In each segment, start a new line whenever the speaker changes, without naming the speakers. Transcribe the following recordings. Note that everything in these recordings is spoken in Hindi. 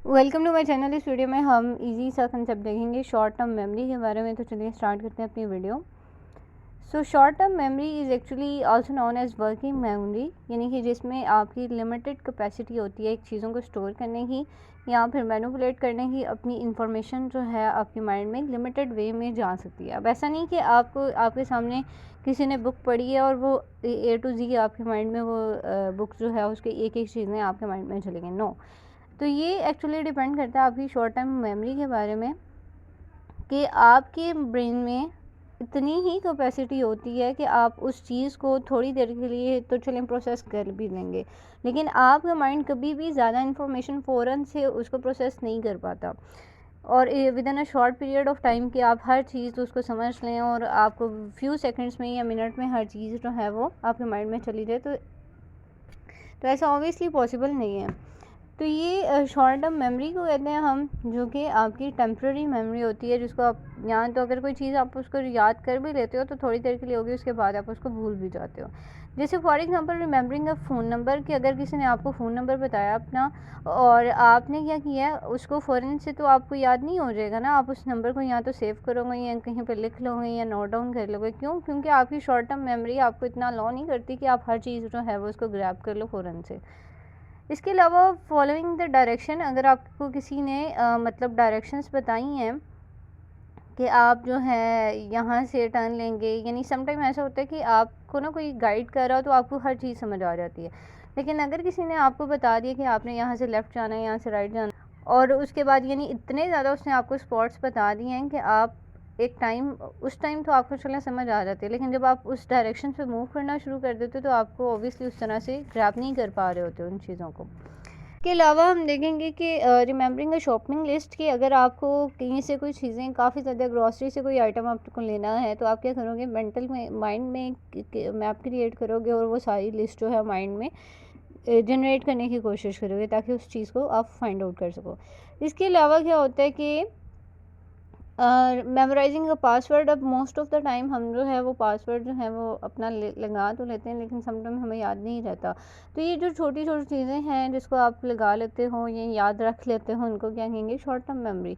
Welcome to my channel. इस वीडियो में हम इजी सा कंसेप्ट देखेंगे शॉर्ट टर्म मेमोरी के बारे में। तो चलिए स्टार्ट करते हैं अपनी video. So short term memory is actually also known as working memory, यानी कि जिसमें आपकी लिमिटेड कैपेसिटी होती है एक चीज़ों को स्टोर करने की या फिर मैनिपुलेट करने की। अपनी इंफॉर्मेशन जो है आपके माइंड में लिमिटेड वे में जा सकती है। अब ऐसा नहीं कि आपके सामने किसी ने बुक पढ़ी है और वो ए टू जी आपके माइंड में वो बुक जो है उसके एक एक चीज़ें आपके माइंड में चली गई। नो, तो ये एक्चुअली डिपेंड करता है आपकी शॉर्ट टर्म मेमोरी के बारे में कि आपके ब्रेन में इतनी ही कैपेसिटी होती है कि आप उस चीज़ को थोड़ी देर के लिए तो चलें प्रोसेस कर भी लेंगे, लेकिन आपका माइंड कभी भी ज़्यादा इन्फॉर्मेशन फ़ौरन से उसको प्रोसेस नहीं कर पाता। और with in a short period of time कि आप हर चीज़ उसको समझ लें और आपको फ्यू सेकंड्स में या मिनट में हर चीज़ जो है वो आपके माइंड में चली जाए, तो ऐसा ऑब्वियसली पॉसिबल नहीं है। तो ये शॉर्ट टर्म मेमोरी को कहते हैं हम, जो कि आपकी टेम्प्रेरी मेमोरी होती है, जिसको आप यहाँ तो अगर कोई चीज़ आप उसको याद कर भी लेते हो तो थोड़ी देर के लिए होगी, उसके बाद आप उसको भूल भी जाते हो। जैसे for example remembering a phone number, कि अगर किसी ने आपको फ़ोन नंबर बताया अपना और आपने क्या किया उसको फ़ौरन से तो आपको याद नहीं हो जाएगा ना। आप उस नंबर को या तो सेव करोगे या कहीं पर लिख लोगे या नोट डाउन कर लोगे। क्यों? क्योंकि आपकी शॉर्ट टर्म मेमोरी आपको इतना अलाउ नहीं करती कि आप हर चीज़ जो है वो उसको ग्रैब कर लो फ़ौरन से। इसके अलावा फॉलोइंग द डायरेक्शन, अगर आपको किसी ने मतलब डायरेक्शंस बताई हैं कि आप जो है यहाँ से टर्न लेंगे, यानी समटाइम ऐसा होता है कि आपको ना कोई गाइड कर रहा हो तो आपको हर चीज़ समझ आ जाती है। लेकिन अगर किसी ने आपको बता दिया कि आपने यहाँ से लेफ़्ट जाना है, यहाँ से राइट जाना है, और उसके बाद यानी इतने ज़्यादा उसने आपको स्पॉट्स बता दिए हैं कि आप एक टाइम उस टाइम तो आपको चलना समझ आ जाती है, लेकिन जब आप उस डायरेक्शन पे मूव करना शुरू कर देते हो तो आपको ऑब्वियसली उस तरह से ग्रैब नहीं कर पा रहे होते उन चीज़ों को। के अलावा हम देखेंगे कि रिमेम्बरिंग अ शॉपिंग लिस्ट, कि अगर आपको कहीं से कोई चीज़ें काफ़ी ज़्यादा ग्रॉसरी से कोई आइटम आपको लेना है तो आप क्या करोगे, मेंटल में माइंड में मैप क्रिएट करोगे और वो सारी लिस्ट जो है माइंड में जनरेट करने की कोशिश करोगे ताकि उस चीज़ को आप फाइंड आउट कर सको। इसके अलावा क्या होता है कि मेमोराइजिंग का पासवर्ड, अब मोस्ट ऑफ द टाइम हम जो है वो पासवर्ड जो है वो अपना लगा तो लेते हैं, लेकिन समटाइम हमें याद नहीं रहता। तो ये जो छोटी छोटी चीज़ें हैं जिसको आप लगा लेते हो या याद रख लेते हो, उनको क्या कहेंगे, शॉर्ट टर्म मेमोरी।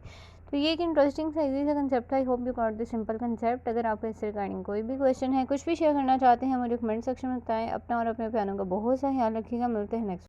तो ये एक इंटरेस्टिंग सा इजी सा कंसेप्ट है। I hope you got this simple concept. अगर आपको इससे रिगार्डिंग कोई भी क्वेश्चन है, कुछ भी शेयर करना चाहते हैं, मुझे कमेंट सेक्शन में बताएं। अपना और अपने प्यारों का बहुत सा ख्याल रखिएगा। मिलते हैं नेक्स्ट।